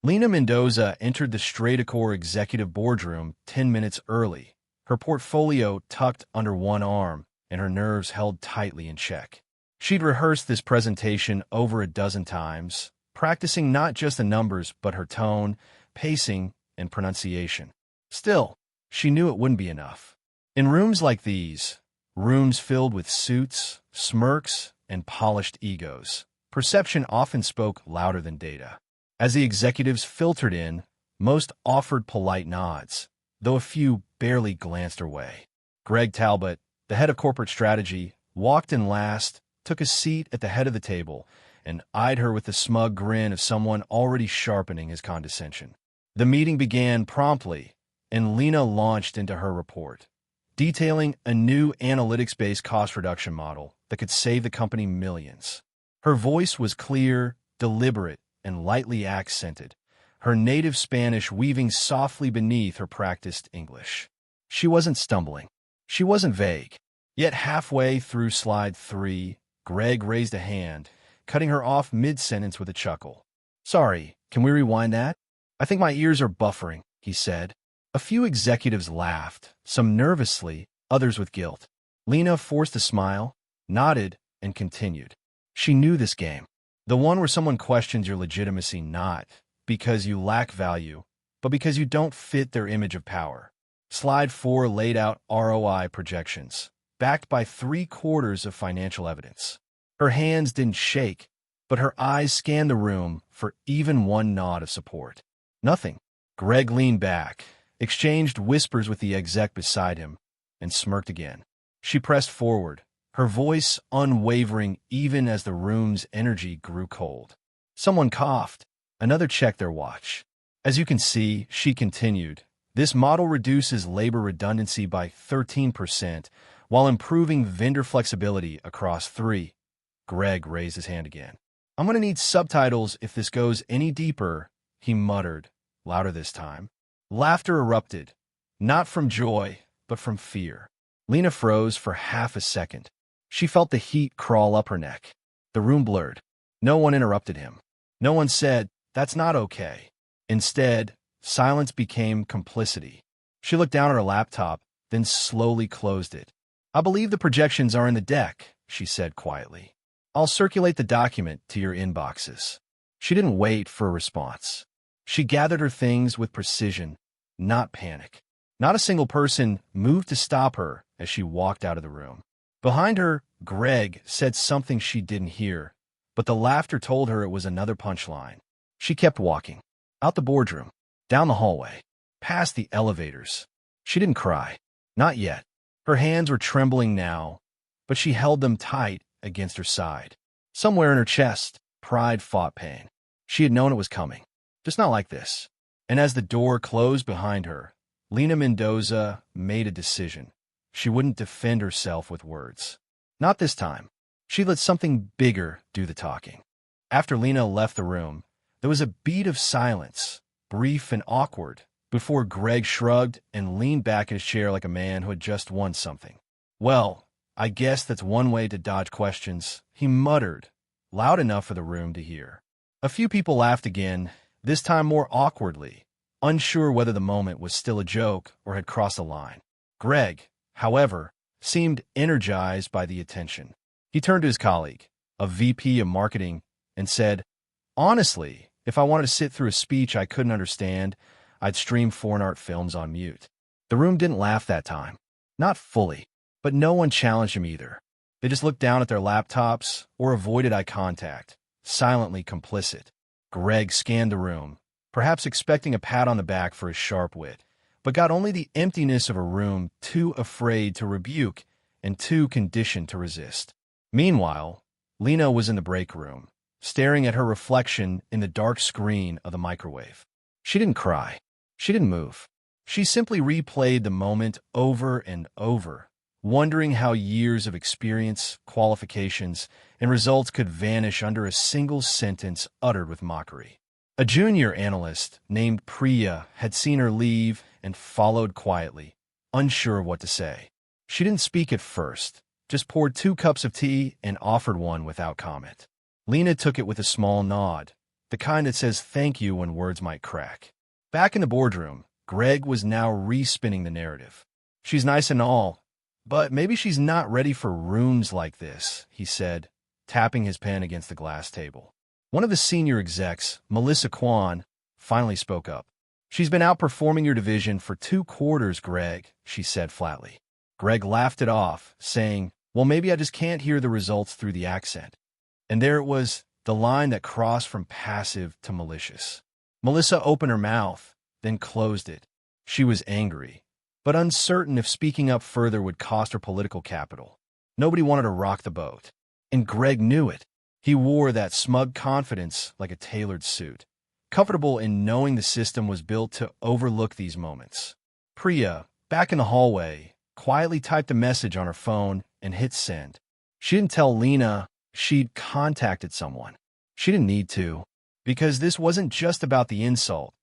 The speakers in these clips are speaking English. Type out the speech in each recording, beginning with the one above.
Lina Mendoza entered the Stratacor executive boardroom 10 minutes early, her portfolio tucked under one arm and her nerves held tightly in check. She'd rehearsed this presentation over a dozen times, practicing not just the numbers but her tone, pacing, and pronunciation. Still, she knew it wouldn't be enough. In rooms like these, rooms filled with suits, smirks, and polished egos, perception often spoke louder than data. As the executives filtered in, most offered polite nods, though a few barely glanced her way. Greg Talbot, the head of corporate strategy, walked in last, took a seat at the head of the table, and eyed her with the smug grin of someone already sharpening his condescension. The meeting began promptly, and Lina launched into her report, detailing a new analytics-based cost reduction model that could save the company millions. Her voice was clear, deliberate, and lightly accented, her native Spanish weaving softly beneath her practiced English. She wasn't stumbling. She wasn't vague. Yet halfway through slide 3, Greg raised a hand, cutting her off mid-sentence with a chuckle. "Sorry, can we rewind that? I think my ears are buffering," he said. A few executives laughed, some nervously, others with guilt. Lina forced a smile, nodded, and continued. She knew this game. The one where someone questions your legitimacy not because you lack value, but because you don't fit their image of power. Slide 4 laid out ROI projections, backed by 3/4 of financial evidence. Her hands didn't shake, but her eyes scanned the room for even one nod of support. Nothing. Greg leaned back, exchanged whispers with the exec beside him, and smirked again. She pressed forward, her voice unwavering even as the room's energy grew cold. Someone coughed. Another checked their watch. "As you can see," she continued, "this model reduces labor redundancy by 13% while improving vendor flexibility across 3. Greg raised his hand again. "I'm going to need subtitles if this goes any deeper," he muttered, louder this time. Laughter erupted, not from joy, but from fear. Lina froze for half a second. She felt the heat crawl up her neck. The room blurred. No one interrupted him. No one said, "That's not okay." Instead, silence became complicity. She looked down at her laptop, then slowly closed it. "I believe the projections are in the deck," she said quietly. "I'll circulate the document to your inboxes." She didn't wait for a response. She gathered her things with precision, not panic. Not a single person moved to stop her as she walked out of the room. Behind her, Greg said something she didn't hear, but the laughter told her it was another punchline. She kept walking. Out the boardroom, down the hallway, past the elevators. She didn't cry. Not yet. Her hands were trembling now, but she held them tight against her side. Somewhere in her chest, pride fought pain. She had known it was coming, just not like this. And as the door closed behind her, Lina Mendoza made a decision. She wouldn't defend herself with words. Not this time. She let something bigger do the talking. After Lina left the room, there was a beat of silence, brief and awkward, before Greg shrugged and leaned back in his chair like a man who had just won something. "Well, I guess that's one way to dodge questions," he muttered, loud enough for the room to hear. A few people laughed again, this time more awkwardly, unsure whether the moment was still a joke or had crossed a line. Greg, however, seemed energized by the attention. He turned to his colleague, a VP of marketing, and said, "Honestly, if I wanted to sit through a speech I couldn't understand, I'd stream foreign art films on mute." The room didn't laugh that time. Not fully, but no one challenged him either. They just looked down at their laptops or avoided eye contact, silently complicit. Greg scanned the room, perhaps expecting a pat on the back for his sharp wit, but got only the emptiness of a room too afraid to rebuke and too conditioned to resist. Meanwhile, Lina was in the break room, staring at her reflection in the dark screen of the microwave. She didn't cry. She didn't move. She simply replayed the moment over and over, wondering how years of experience, qualifications, and results could vanish under a single sentence uttered with mockery. A junior analyst named Priya had seen her leave and followed quietly, unsure of what to say. She didn't speak at first, just poured 2 cups of tea and offered one without comment. Lina took it with a small nod, the kind that says thank you when words might crack. Back in the boardroom, Greg was now re-spinning the narrative. She's nice and all, but maybe she's not ready for rooms like this, he said, tapping his pen against the glass table. One of the senior execs, Melissa Kwan, finally spoke up. She's been outperforming your division for 2 quarters, Greg, she said flatly. Greg laughed it off, saying, well, maybe I just can't hear the results through the accent. And there it was, the line that crossed from passive to malicious. Melissa opened her mouth, then closed it. She was angry, but uncertain if speaking up further would cost her political capital. Nobody wanted to rock the boat. And Greg knew it. He wore that smug confidence like a tailored suit, comfortable in knowing the system was built to overlook these moments. Priya, back in the hallway, quietly typed a message on her phone and hit send. She didn't tell Lina she'd contacted someone. She didn't need to, because this wasn't just about the insult.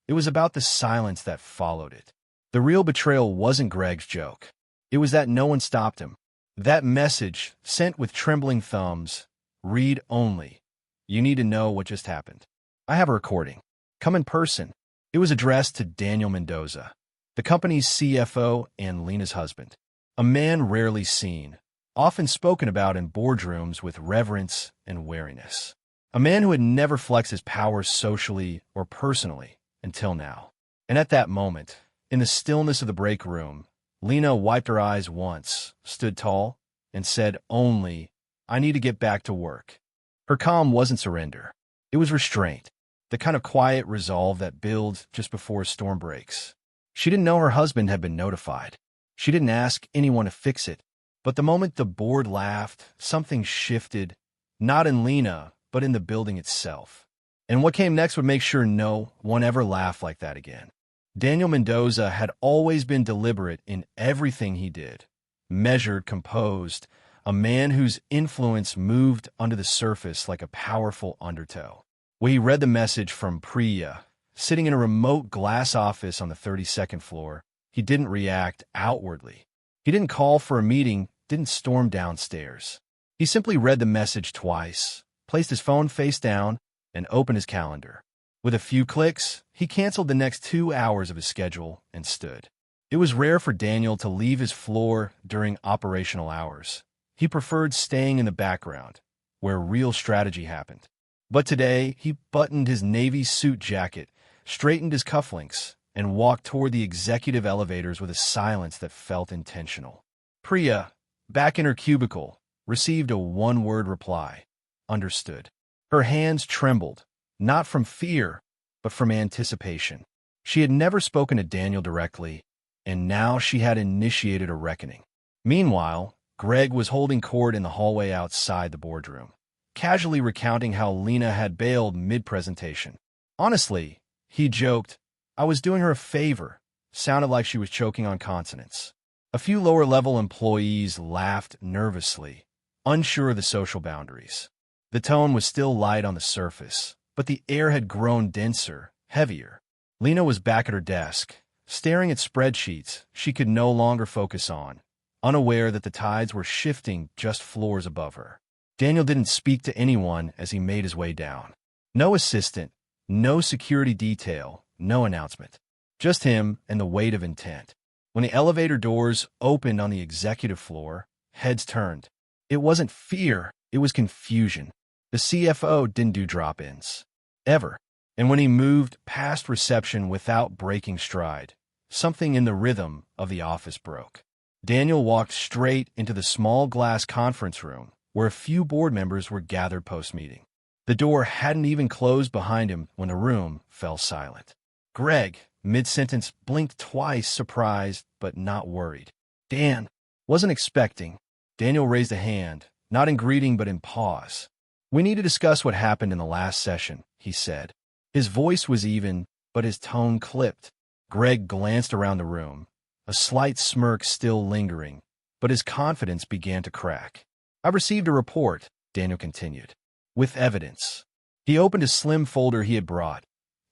It was about the silence that followed it. The real betrayal wasn't Greg's joke. It was that no one stopped him. That message, sent with trembling thumbs, read only. You need to know what just happened. I have a recording. Come in person. It was addressed to Daniel Mendoza, the company's CFO and Lina's husband. A man rarely seen, often spoken about in boardrooms with reverence and wariness. A man who had never flexed his power socially or personally until now. And at that moment, in the stillness of the break room, Lina wiped her eyes once, stood tall, and said only, I need to get back to work. Her calm wasn't surrender. It was restraint, the kind of quiet resolve that builds just before a storm breaks. She didn't know her husband had been notified. She didn't ask anyone to fix it. But the moment the board laughed, something shifted, not in Lina, but in the building itself. And what came next would make sure no one ever laughed like that again. Daniel Mendoza had always been deliberate in everything he did, measured, composed, a man whose influence moved under the surface like a powerful undertow. When he read the message from Priya, sitting in a remote glass office on the 32nd floor, he didn't react outwardly. He didn't call for a meeting, didn't storm downstairs. He simply read the message twice, placed his phone face down, and opened his calendar. With a few clicks, he canceled the next 2 hours of his schedule and stood. It was rare for Daniel to leave his floor during operational hours. He preferred staying in the background, where real strategy happened. But today, he buttoned his navy suit jacket, straightened his cufflinks, and walked toward the executive elevators with a silence that felt intentional. Priya, back in her cubicle, received a one-word reply. Understood. Her hands trembled, not from fear, but from anticipation. She had never spoken to Daniel directly, and now she had initiated a reckoning. Meanwhile, Greg was holding court in the hallway outside the boardroom, casually recounting how Lina had bailed mid-presentation. Honestly, he joked, I was doing her a favor. Sounded like she was choking on consonants. A few lower-level employees laughed nervously, unsure of the social boundaries. The tone was still light on the surface, but the air had grown denser, heavier. Lina was back at her desk, staring at spreadsheets she could no longer focus on, unaware that the tides were shifting just floors above her. Daniel didn't speak to anyone as he made his way down. No assistant, no security detail, no announcement. Just him and the weight of intent. When the elevator doors opened on the executive floor, heads turned. It wasn't fear, it was confusion. The CFO didn't do drop-ins. Ever. And when he moved past reception without breaking stride, something in the rhythm of the office broke. Daniel walked straight into the small glass conference room where a few board members were gathered post-meeting. The door hadn't even closed behind him when the room fell silent. Greg, mid-sentence, blinked twice, surprised but not worried. Dan wasn't expecting. Daniel raised a hand, not in greeting but in pause. We need to discuss what happened in the last session, he said. His voice was even, but his tone clipped. Greg glanced around the room, a slight smirk still lingering, but his confidence began to crack. I received a report, Daniel continued, with evidence. He opened a slim folder he had brought.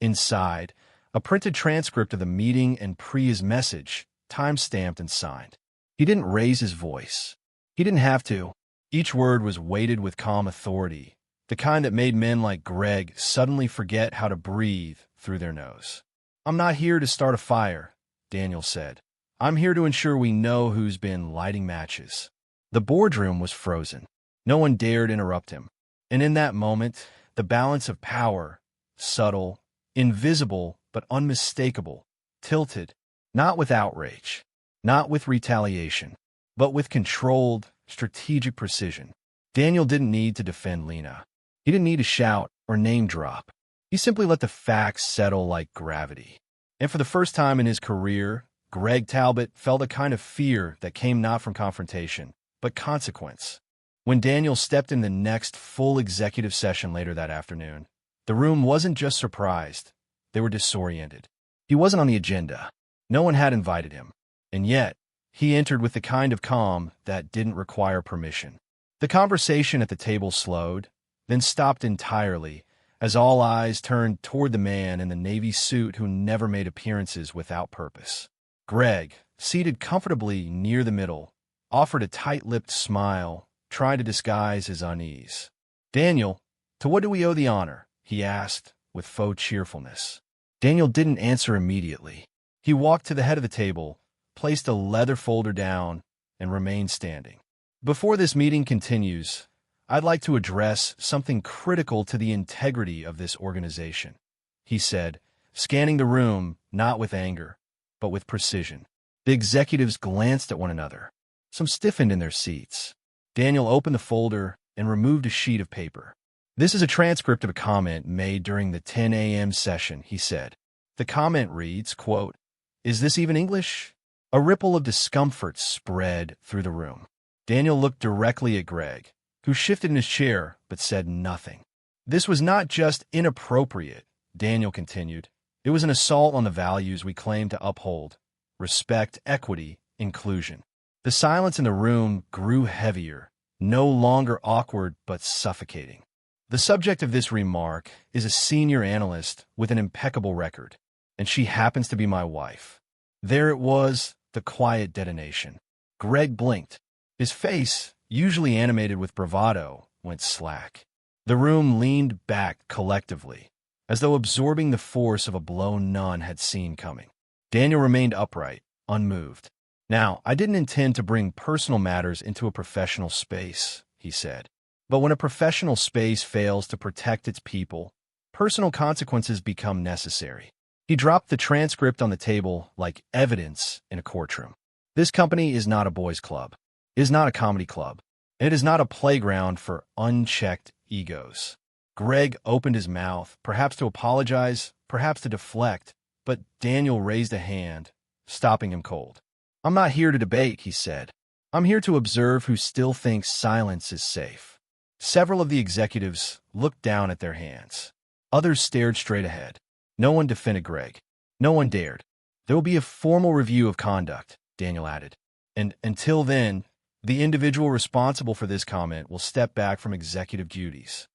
Inside, a printed transcript of the meeting and Priya's message, time-stamped and signed. He didn't raise his voice. He didn't have to. Each word was weighted with calm authority, the kind that made men like Greg suddenly forget how to breathe through their nose. "I'm not here to start a fire," Daniel said. "I'm here to ensure we know who's been lighting matches." The boardroom was frozen. No one dared interrupt him. And in that moment, the balance of power, subtle, invisible, but unmistakable, tilted, not with outrage, not with retaliation, but with controlled, strategic precision. Daniel didn't need to defend Lina. He didn't need to shout or name drop. He simply let the facts settle like gravity. And for the first time in his career, Greg Talbot felt a kind of fear that came not from confrontation, but consequence. When Daniel stepped in the next full executive session later that afternoon, the room wasn't just surprised, they were disoriented. He wasn't on the agenda. No one had invited him. And yet, he entered with the kind of calm that didn't require permission. The conversation at the table slowed, then stopped entirely, as all eyes turned toward the man in the navy suit who never made appearances without purpose. Greg, seated comfortably near the middle, offered a tight-lipped smile, trying to disguise his unease. "Daniel, to what do we owe the honor?" he asked, with faux cheerfulness. Daniel didn't answer immediately. He walked to the head of the table, placed a leather folder down, and remained standing. "Before this meeting continues, I'd like to address something critical to the integrity of this organization," he said, scanning the room not with anger, but with precision. The executives glanced at one another. Some stiffened in their seats. Daniel opened the folder and removed a sheet of paper. "This is a transcript of a comment made during the 10 a.m. session," he said. The comment reads, quote, "Is this even English?" A ripple of discomfort spread through the room. Daniel looked directly at Greg, who shifted in his chair but said nothing. "This was not just inappropriate," Daniel continued. "It was an assault on the values we claim to uphold: respect, equity, inclusion." The silence in the room grew heavier, no longer awkward but suffocating. The subject of this remark is a senior analyst with an impeccable record, and she happens to be my wife. There it was, the quiet detonation. Greg blinked. His face, usually animated with bravado, went slack. The room leaned back collectively, as though absorbing the force of a blow none had seen coming. Daniel remained upright, unmoved. "Now, I didn't intend to bring personal matters into a professional space," he said. "But when a professional space fails to protect its people, personal consequences become necessary." He dropped the transcript on the table like evidence in a courtroom. "This company is not a boys' club. It is not a comedy club. And it is not a playground for unchecked egos." Greg opened his mouth, perhaps to apologize, perhaps to deflect, but Daniel raised a hand, stopping him cold. "I'm not here to debate," he said. "I'm here to observe who still thinks silence is safe." Several of the executives looked down at their hands. Others stared straight ahead. No one defended Greg. No one dared. "There will be a formal review of conduct," Daniel added. "And until then, the individual responsible for this comment will step back from executive duties."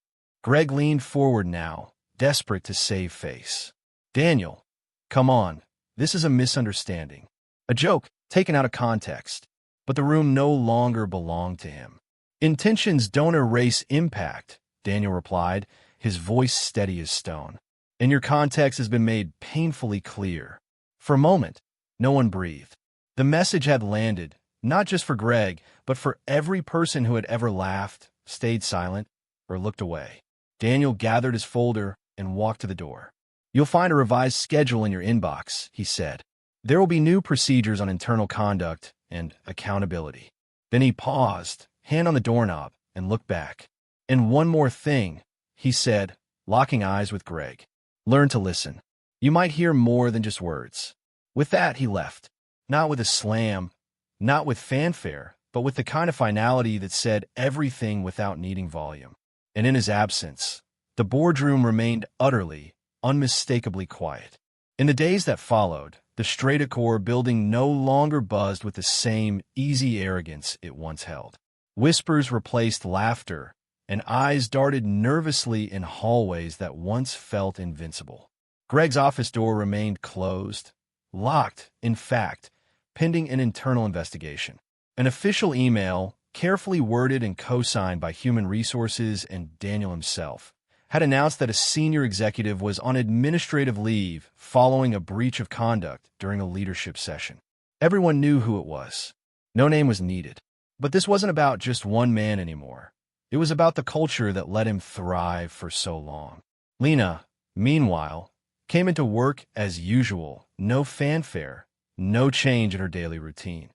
Greg leaned forward now, desperate to save face. "Daniel, come on. This is a misunderstanding. A joke taken out of context." But the room no longer belonged to him. "Intentions don't erase impact," Daniel replied, his voice steady as stone. "And your context has been made painfully clear." For a moment, no one breathed. The message had landed, not just for Greg, but for every person who had ever laughed, stayed silent, or looked away. Daniel gathered his folder and walked to the door. "You'll find a revised schedule in your inbox," he said. "There will be new procedures on internal conduct and accountability." Then he paused, hand on the doorknob, and looked back. "And one more thing," he said, locking eyes with Greg. "Learn to listen. You might hear more than just words." With that, he left. Not with a slam, not with fanfare, but with the kind of finality that said everything without needing volume. And in his absence, the boardroom remained utterly, unmistakably quiet. In the days that followed, the Stratacor building no longer buzzed with the same easy arrogance it once held. Whispers replaced laughter, and eyes darted nervously in hallways that once felt invincible. Greg's office door remained closed, locked, in fact, pending an internal investigation. An official email, carefully worded and co-signed by Human Resources and Daniel himself, had announced that a senior executive was on administrative leave following a breach of conduct during a leadership session. Everyone knew who it was. No name was needed. But this wasn't about just one man anymore. It was about the culture that let him thrive for so long. Lina, meanwhile, came into work as usual, no fanfare, no change in her daily routine.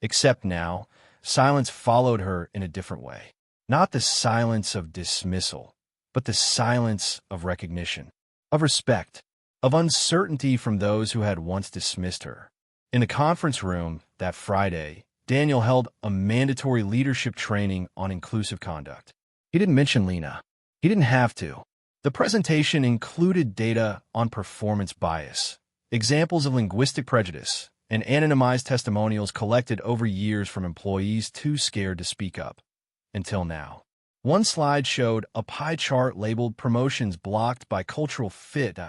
Except now, silence followed her in a different way. Not the silence of dismissal, but the silence of recognition, of respect, of uncertainty from those who had once dismissed her. In the conference room that Friday, Daniel held a mandatory leadership training on inclusive conduct. He didn't mention Lina. He didn't have to. The presentation included data on performance bias, examples of linguistic prejudice, and anonymized testimonials collected over years from employees too scared to speak up. Until now. One slide showed a pie chart labeled promotions blocked by cultural fit.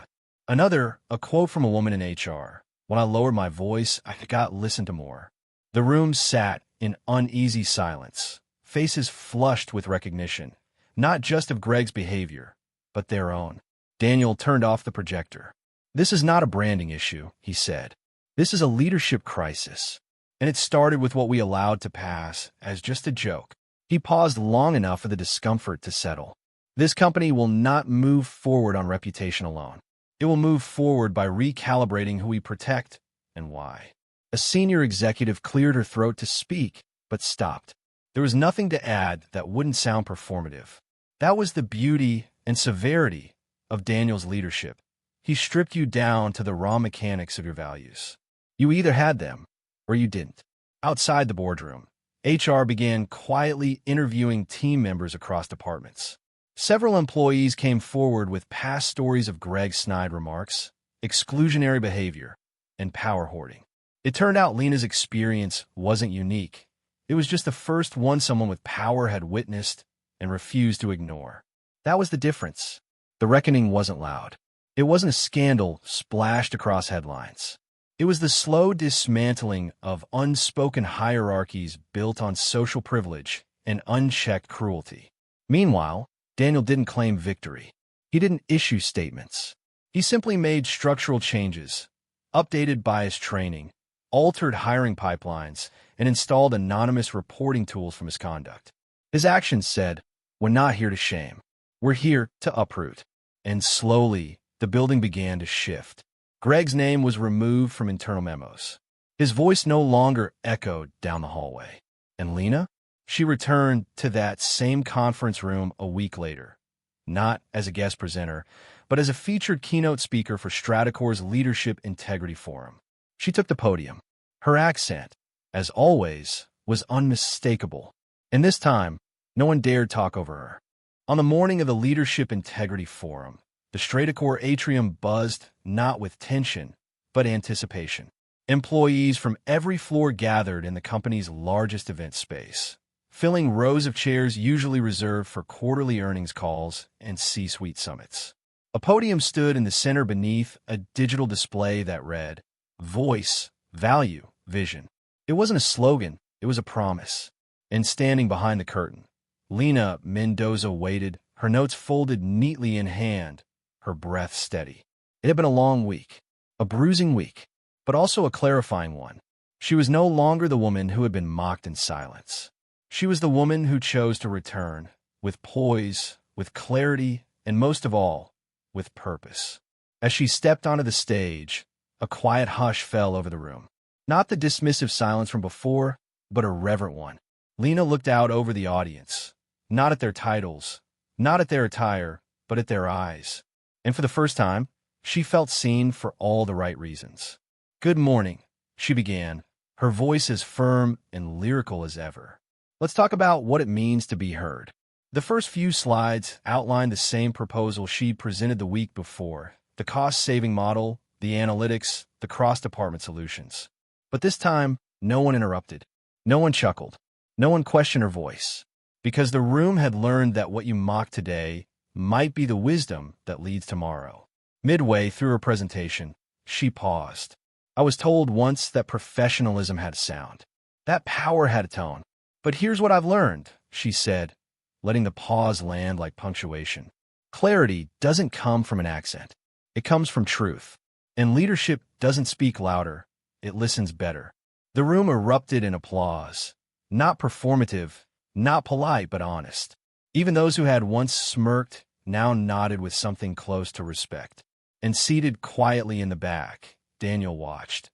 Another, a quote from a woman in HR. When I lowered my voice, I got listened to more. The room sat in uneasy silence, faces flushed with recognition, not just of Greg's behavior, but their own. Daniel turned off the projector. This is not a branding issue, he said. This is a leadership crisis, and it started with what we allowed to pass as just a joke. He paused long enough for the discomfort to settle. This company will not move forward on reputation alone. It will move forward by recalibrating who we protect and why. A senior executive cleared her throat to speak, but stopped. There was nothing to add that wouldn't sound performative. That was the beauty and severity of Daniel's leadership. He stripped you down to the raw mechanics of your values. You either had them or you didn't. Outside the boardroom, HR began quietly interviewing team members across departments. Several employees came forward with past stories of Greg's snide remarks, exclusionary behavior, and power hoarding. It turned out Lina's experience wasn't unique. It was just the first one someone with power had witnessed and refused to ignore. That was the difference. The reckoning wasn't loud. It wasn't a scandal splashed across headlines. It was the slow dismantling of unspoken hierarchies built on social privilege and unchecked cruelty. Meanwhile, Daniel didn't claim victory. He didn't issue statements. He simply made structural changes, updated bias training, altered hiring pipelines, and installed anonymous reporting tools for misconduct. His actions said, "We're not here to shame. We're here to uproot." And slowly, the building began to shift. Greg's name was removed from internal memos. His voice no longer echoed down the hallway. And Lina? She returned to that same conference room a week later, not as a guest presenter, but as a featured keynote speaker for Stratacor's Leadership Integrity Forum. She took the podium. Her accent, as always, was unmistakable. And this time, no one dared talk over her. On the morning of the Leadership Integrity Forum, the Stratacor atrium buzzed not with tension, but anticipation. Employees from every floor gathered in the company's largest event space, filling rows of chairs usually reserved for quarterly earnings calls and C-suite summits. A podium stood in the center beneath a digital display that read, "Voice, Value, Vision." It wasn't a slogan, it was a promise. And standing behind the curtain, Lina Mendoza waited, her notes folded neatly in hand, her breath steady. It had been a long week, a bruising week, but also a clarifying one. She was no longer the woman who had been mocked in silence. She was the woman who chose to return, with poise, with clarity, and most of all, with purpose. As she stepped onto the stage, a quiet hush fell over the room. Not the dismissive silence from before, but a reverent one. Lina looked out over the audience, not at their titles, not at their attire, but at their eyes. And for the first time, she felt seen for all the right reasons. "Good morning," she began, her voice as firm and lyrical as ever. "Let's talk about what it means to be heard." The first few slides outlined the same proposal she'd presented the week before, the cost-saving model, the analytics, the cross-department solutions. But this time, no one interrupted. No one chuckled. No one questioned her voice. Because the room had learned that what you mock today might be the wisdom that leads tomorrow. Midway through her presentation, she paused. "I was told once that professionalism had a sound, that power had a tone, But here's what I've learned, she said, letting the pause land like punctuation. Clarity doesn't come from an accent. It comes from truth. And leadership doesn't speak louder. It listens better. The room erupted in applause. Not performative, not polite, but honest. Even those who had once smirked now nodded with something close to respect. And seated quietly in the back, Daniel watched.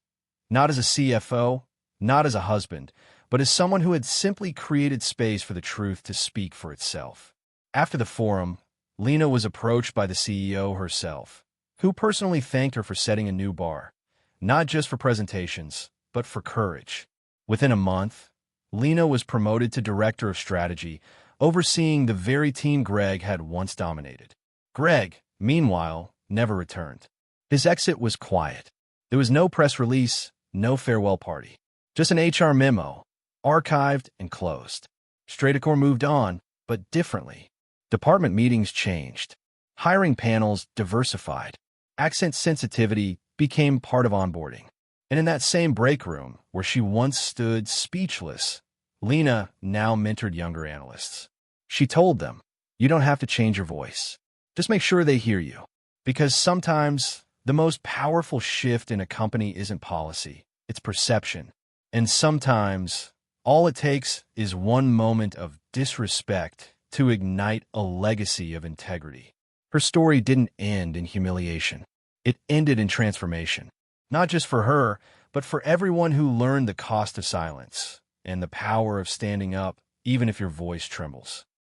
Not as a CFO, not as a husband, but as someone who had simply created space for the truth to speak for itself. After the forum, Lina was approached by the CEO herself, who personally thanked her for setting a new bar, not just for presentations, but for courage. Within a month, Lina was promoted to Director of Strategy, overseeing the very team Greg had once dominated. Greg, meanwhile, never returned. His exit was quiet. There was no press release, no farewell party. Just an HR memo, archived and closed. Stratacor moved on, but differently. Department meetings changed. Hiring panels diversified. Accent sensitivity became part of onboarding. And in that same break room, where she once stood speechless, Lina now mentored younger analysts. She told them, "You don't have to change your voice. Just make sure they hear you." Because sometimes the most powerful shift in a company isn't policy, it's perception. And sometimes all it takes is one moment of disrespect to ignite a legacy of integrity. Her story didn't end in humiliation. It ended in transformation. Not just for her, but for everyone who learned the cost of silence and the power of standing up, even if your voice trembles.